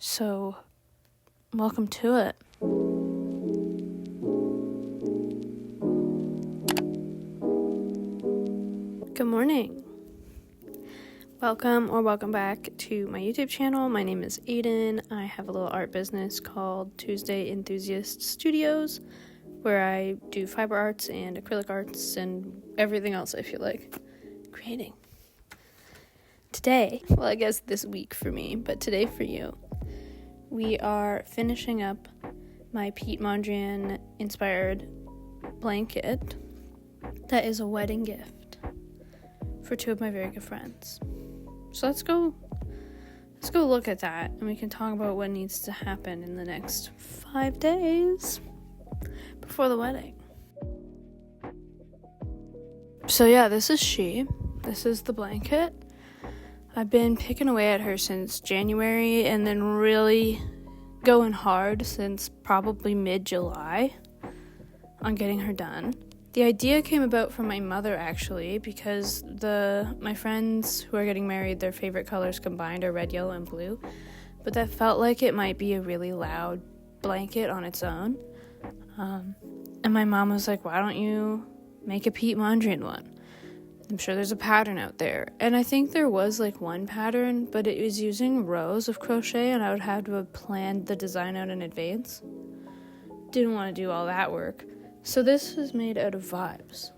So, welcome to it. Good morning. Welcome back to my YouTube channel. My name is Aiden. I have a little art business called Tuesday Enthusiast Studios, where I do fiber arts and acrylic arts and everything else I feel like creating. Today, well, I guess this week for me, but today for you, we are finishing up my piet mondrian inspired blanket that is a wedding gift for two of my very good friends. So let's go look at that, and we can talk about what needs to happen in the next 5 days before the wedding. So yeah, this is the blanket. I've been picking away at her since January and then really going hard since probably mid-July on getting her done. The idea came about from my mother, actually, because my friends who are getting married, their favorite colors combined are red, yellow, and blue, but that felt like it might be a really loud blanket on its own. And my mom was like, why don't you make a piet mondrian one? I'm sure there's a pattern out there. And I think there was like one pattern, but it was using rows of crochet, and I would have to have planned the design out in advance. Didn't want to do all that work. So this was made out of vibes.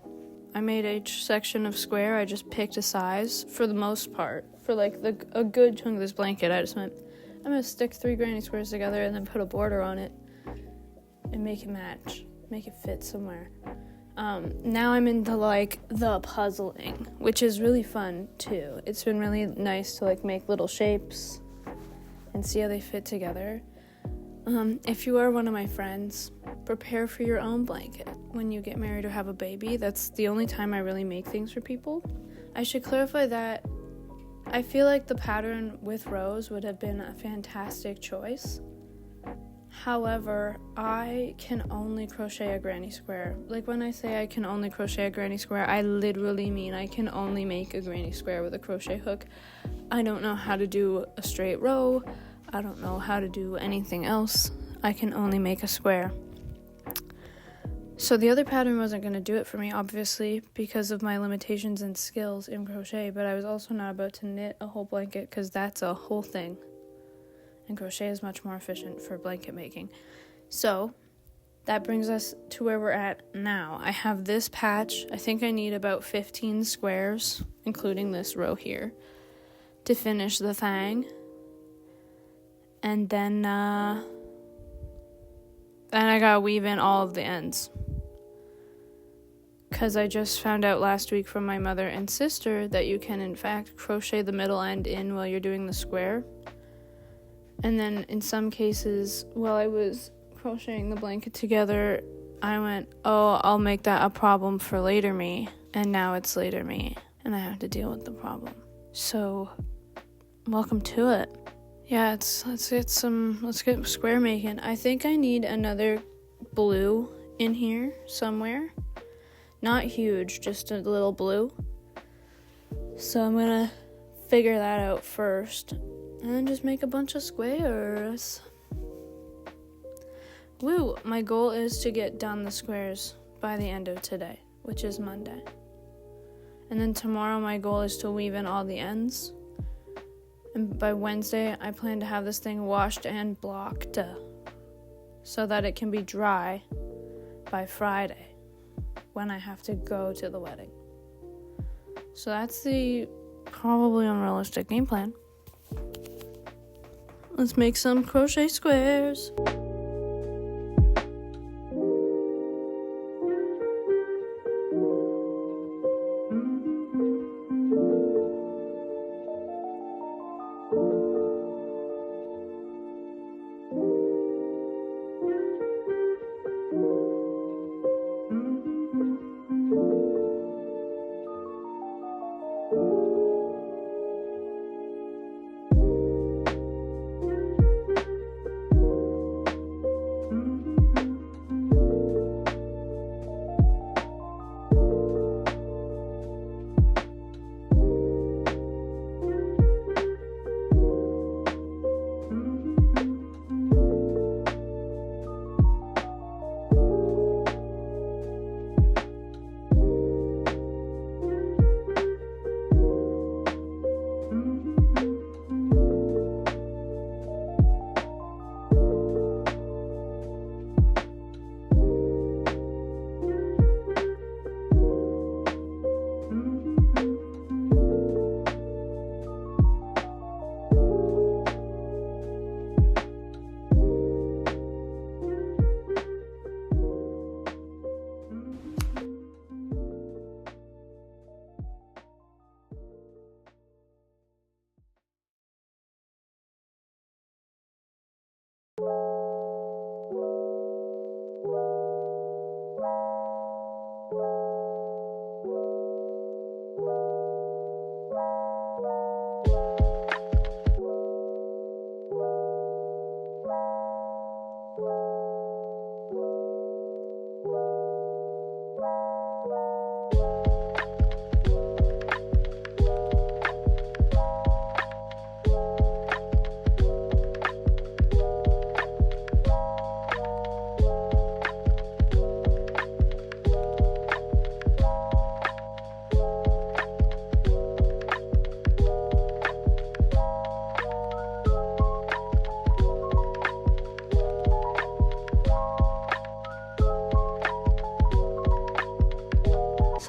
I made each section of square. I just picked a size for the most part. For like a good chunk of this blanket, I just went, I'm going to stick 3 granny squares together and then put a border on it and make it match, make it fit somewhere. Now I'm into like the puzzling, which is really fun too. It's been really nice to like make little shapes and see how they fit together. If you are one of my friends, prepare for your own blanket when you get married or have a baby. That's the only time I really make things for people. I should clarify that I feel like the pattern with rows would have been a fantastic choice. However, I can only crochet a granny square. Like when I say I can only crochet a granny square, I literally mean I can only make a granny square with a crochet hook. I don't know how to do a straight row. I don't know how to do anything else. I can only make a square. So the other pattern wasn't going to do it for me, obviously, because of my limitations and skills in crochet, but I was also not about to knit a whole blanket because that's a whole thing. And crochet is much more efficient for blanket making. So that brings us to where we're at now. I have this patch. I think I need about 15 squares, including this row here, to finish the thing. And then I gotta weave in all of the ends. Because I just found out last week from my mother and sister that you can, in fact, crochet the middle end in while you're doing the square. And then in some cases, while I was crocheting the blanket together, I went, oh, I'll make that a problem for later me. And now it's later me, and I have to deal with the problem. So, welcome to it. Yeah, let's get square making. I think I need another blue in here somewhere. Not huge, just a little blue. So I'm gonna figure that out first. And then just make a bunch of squares. Woo! My goal is to get done the squares by the end of today, which is Monday. And then tomorrow my goal is to weave in all the ends. And by Wednesday, I plan to have this thing washed and blocked so that it can be dry by Friday when I have to go to the wedding. So that's the probably unrealistic game plan. Let's make some crochet squares.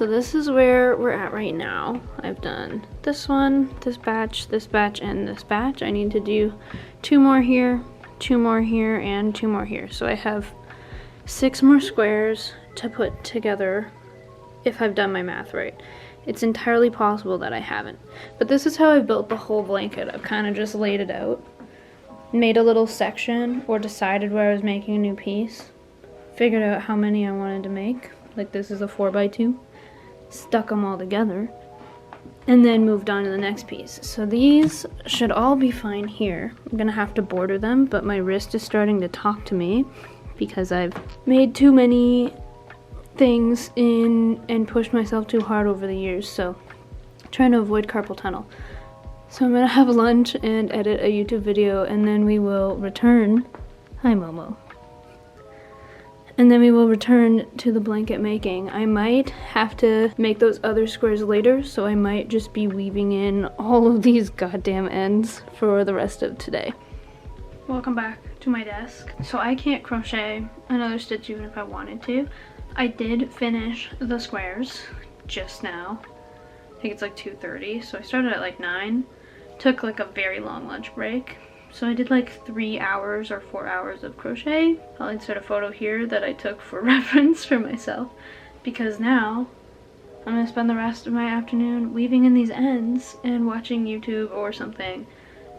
So this is where we're at right now. I've done this one, this batch, and this batch. I need to do 2 more here, 2 more here, and 2 more here. So I have 6 more squares to put together if I've done my math right. It's entirely possible that I haven't. But this is how I built the whole blanket. I've kind of just laid it out, made a little section, or decided where I was making a new piece, figured out how many I wanted to make. Like this is a 4x2. Stuck them all together, and then moved on to the next piece. So these should all be fine here. I'm gonna have to border them, but my wrist is starting to talk to me because I've made too many things in and pushed myself too hard over the years, so I'm trying to avoid carpal tunnel. So I'm gonna have lunch and edit a YouTube video, and then we will return. Hi Momo. And then we will return to the blanket making. I might have to make those other squares later, so I might just be weaving in all of these goddamn ends for the rest of today. Welcome back to my desk. So I can't crochet another stitch even if I wanted to. I did finish the squares just now. I think it's like 2:30, so I started at like 9. Took like a very long lunch break. So I did like 3 hours or 4 hours of crochet. I'll insert a photo here that I took for reference for myself, because now I'm gonna spend the rest of my afternoon weaving in these ends and watching YouTube or something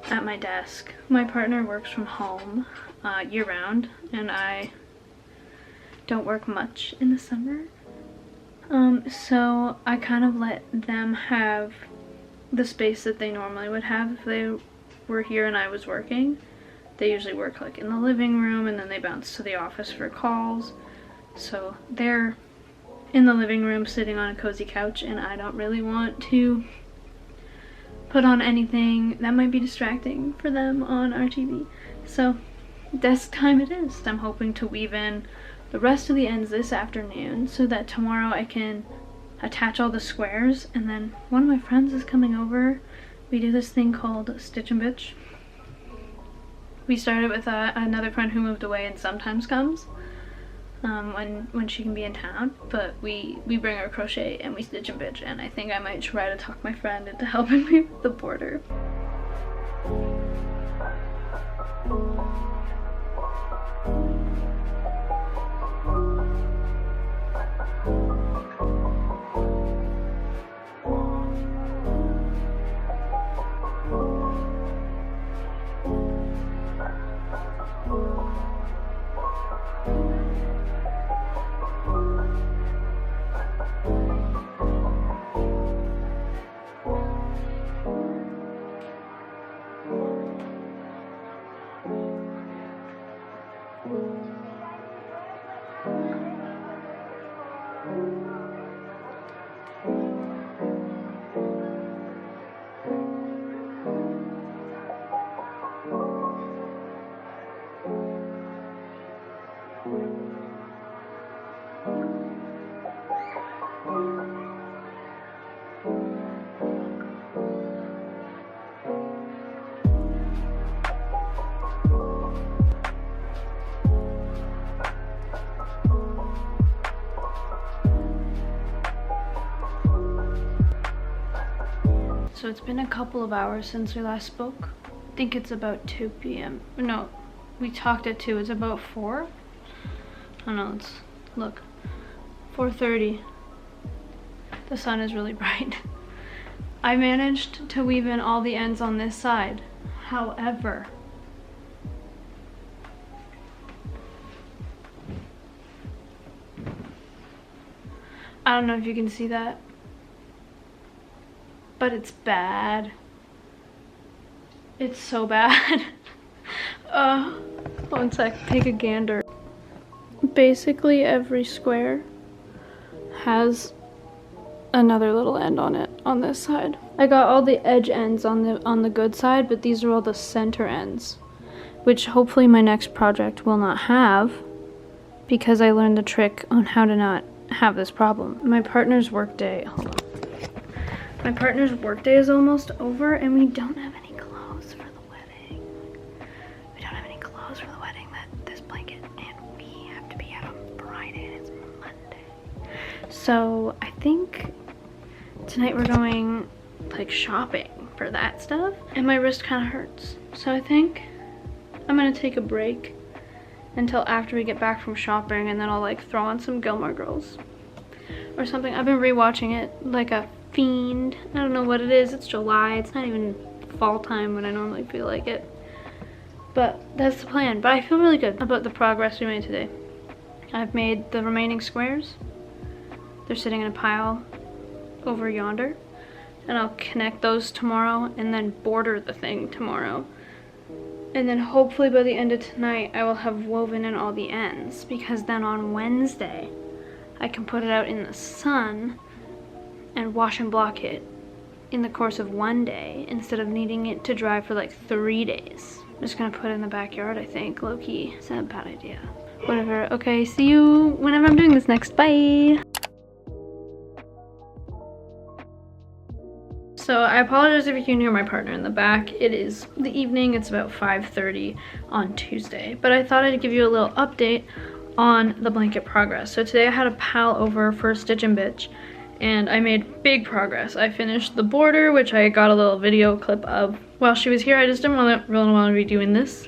at my desk. My partner works from home year-round, and I don't work much in the summer. So I kind of let them have the space that they normally would have if they were here and I was working. They usually work like in the living room, and then they bounce to the office for calls. So they're in the living room sitting on a cozy couch, and I don't really want to put on anything that might be distracting for them on our TV. So desk time it is. I'm hoping to weave in the rest of the ends this afternoon so that tomorrow I can attach all the squares, and then one of my friends is coming over. We do this thing called Stitch and Bitch. We started with another friend who moved away and sometimes comes when she can be in town, but we bring her crochet and we stitch and bitch, and I think I might try to talk my friend into helping me with the border. So it's been a couple of hours since we last spoke. I think it's about 2 p.m. No, we talked at 2. It's about 4. I don't know, let's look. 4:30. The sun is really bright. I managed to weave in all the ends on this side. However, I don't know if you can see that, but it's bad. It's so bad. One sec, take a gander. Basically every square has another little end on it on this side. I got all the edge ends on the good side, but these are all the center ends, which hopefully my next project will not have, because I learned the trick on how to not have this problem. My partner's workday, hold on. My partner's workday is almost over, and we don't have any clothes for the wedding. We don't have any clothes for the wedding, this blanket, and we have to be out on Friday, and it's Monday. So I think tonight we're going like shopping for that stuff, and my wrist kind of hurts. So I think I'm gonna take a break until after we get back from shopping, and then I'll like throw on some Gilmore Girls or something. I've been rewatching it like a fiend. I don't know what it is. It's July. It's not even fall time when I normally feel like it. But that's the plan. But I feel really good about the progress we made today. I've made the remaining squares. They're sitting in a pile over yonder. And I'll connect those tomorrow and then border the thing tomorrow. And then hopefully by the end of tonight I will have woven in all the ends, because then on Wednesday I can put it out in the sun and wash and block it in the course of one day instead of needing it to dry for like 3 days. I'm just gonna put it in the backyard, I think, low-key. Is that a bad idea? Whatever. Okay, see you whenever I'm doing this next. Bye! So I apologize if you can hear my partner in the back. It is the evening, it's about 5:30 on Tuesday. But I thought I'd give you a little update on the blanket progress. So today I had a pal over for Stitch and Bitch, and I made big progress. I finished the border, which I got a little video clip of while she was here. I just didn't really want to be doing this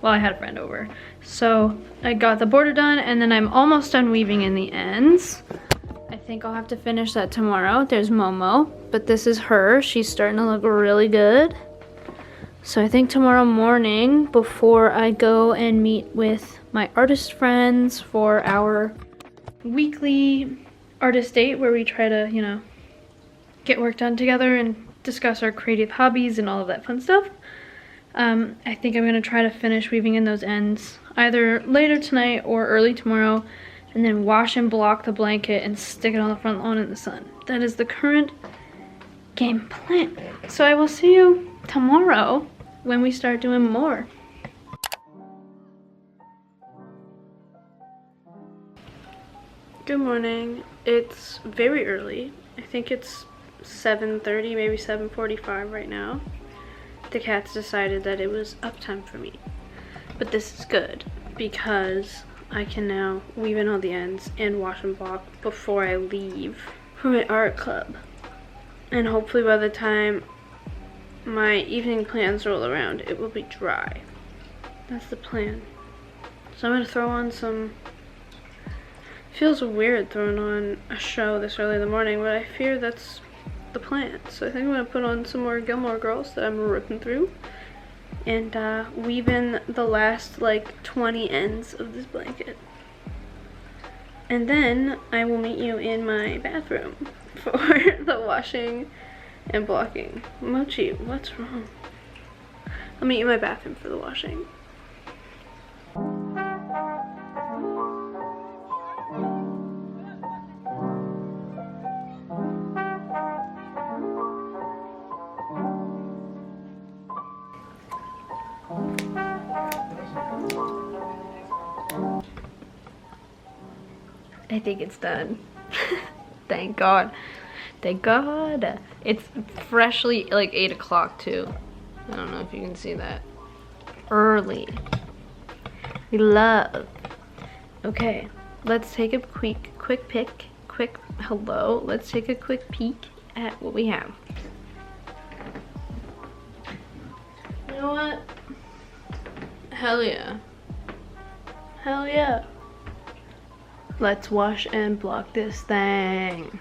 while I had a friend over. So I got the border done, and then I'm almost done weaving in the ends. I think I'll have to finish that tomorrow. There's Momo, but this is her. She's starting to look really good. So I think tomorrow morning, before I go and meet with my artist friends for our weekly artist date, where we try to, you know, get work done together and discuss our creative hobbies and all of that fun stuff, I think I'm gonna try to finish weaving in those ends either later tonight or early tomorrow, and then wash and block the blanket and stick it on the front lawn in the sun. That is the current game plan. So I will see you tomorrow when we start doing more. Good morning. It's very early. I think it's 7:30, maybe 7:45 right now. The cats decided that it was up time for me. But this is good because I can now weave in all the ends and wash and block before I leave for my art club. And hopefully by the time my evening plans roll around, it will be dry. That's the plan. So I'm gonna throw on some... Feels weird throwing on a show this early in the morning, but I fear that's the plan. So I think I'm gonna put on some more Gilmore Girls that I'm ripping through, and weave in the last like 20 ends of this blanket. And then I will meet you in my bathroom for the washing and blocking. Mochi, what's wrong? I'll meet you in my bathroom for the washing. I think it's done. Thank God. Thank God. It's freshly like 8 o'clock too. I don't know if you can see that. Early. We love. Okay, let's take a quick hello. Let's take a quick peek at what we have. You know what? Hell yeah. Hell yeah. Let's wash and block this thing.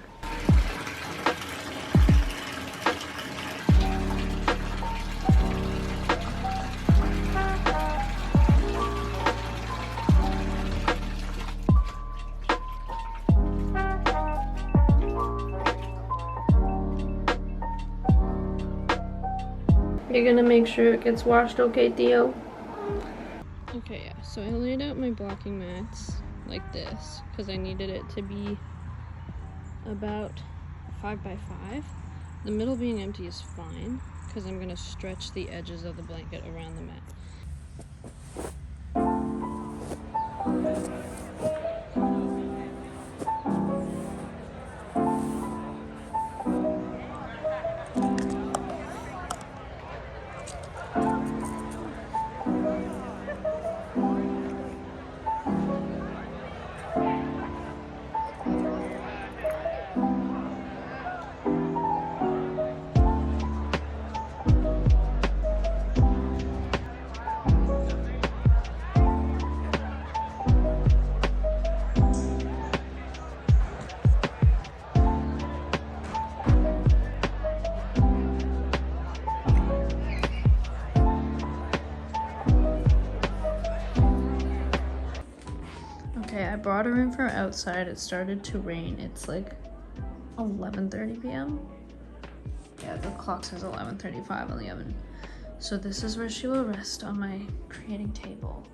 You're gonna make sure it gets washed, okay, Theo? Okay, yeah, so I laid out my blocking mats like this because I needed it to be about 5 by 5. The middle being empty is fine because I'm gonna stretch the edges of the blanket around the mat. I brought her in from outside. It started to rain. It's like 11:30 p.m. Yeah, the clock says 11:35 on the oven. So this is where she will rest on my creating table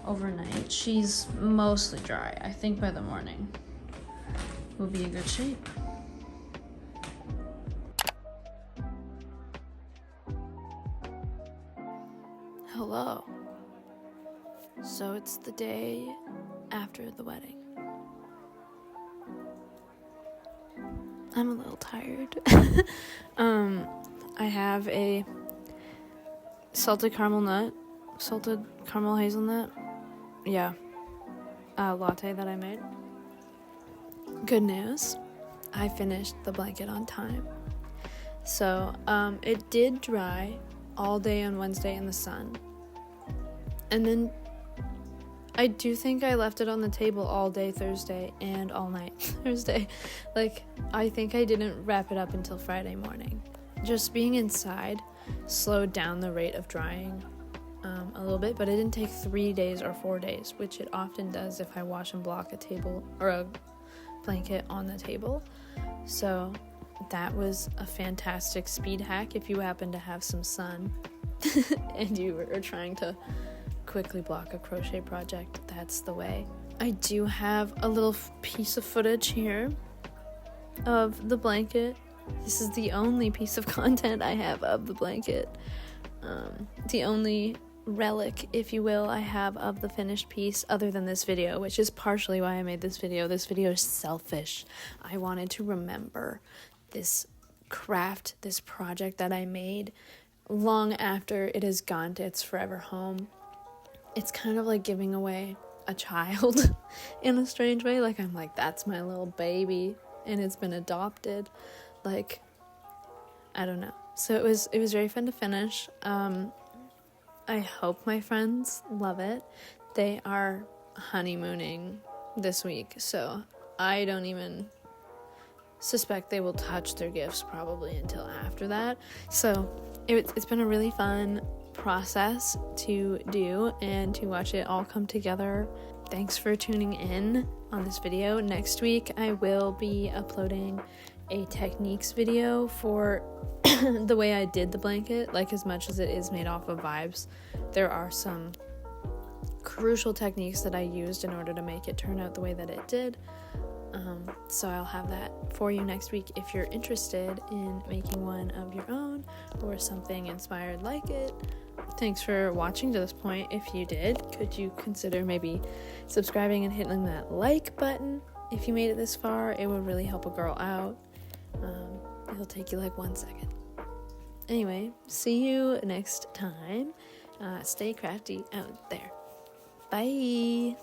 overnight. She's mostly dry. I think by the morning we'll be in good shape. Hello. So it's the day after the wedding. I'm a little tired. I have a salted caramel hazelnut, latte that I made. Good news, I finished the blanket on time. So, it did dry all day on Wednesday in the sun. And then I do think I left it on the table all day Thursday and all night Thursday. Like, I think I didn't wrap it up until Friday morning. Just being inside slowed down the rate of drying a little bit, but it didn't take 3 days or 4 days, which it often does if I wash and block a table or a blanket on the table. So that was a fantastic speed hack if you happen to have some sun and you are trying to quickly block a crochet project. That's the way. I do have a little piece of footage here of the blanket. This is the only piece of content I have of the blanket. The only relic, if you will, I have of the finished piece other than this video, which is partially why I made this video. This video is selfish. I wanted to remember this craft, this project that I made long after it has gone to its forever home. It's kind of like giving away a child in a strange way. Like, I'm like, that's my little baby and it's been adopted. Like, I don't know. So it was very fun to finish. I hope my friends love it. They are honeymooning this week, so I don't even suspect they will touch their gifts probably until after that. So it's been a really fun process to do and to watch it all come together. Thanks for tuning in on this video. Next week I will be uploading a techniques video for the way I did the blanket. Like, as much as it is made off of vibes, there are some crucial techniques that I used in order to make it turn out the way that it did. So I'll have that for you next week if you're interested in making one of your own or something inspired like it. Thanks for watching to this point. If you did, could you consider maybe subscribing and hitting that like button? If you made it this far, it would really help a girl out. It'll take you like 1 second. Anyway, see you next time. Stay crafty out there. Bye.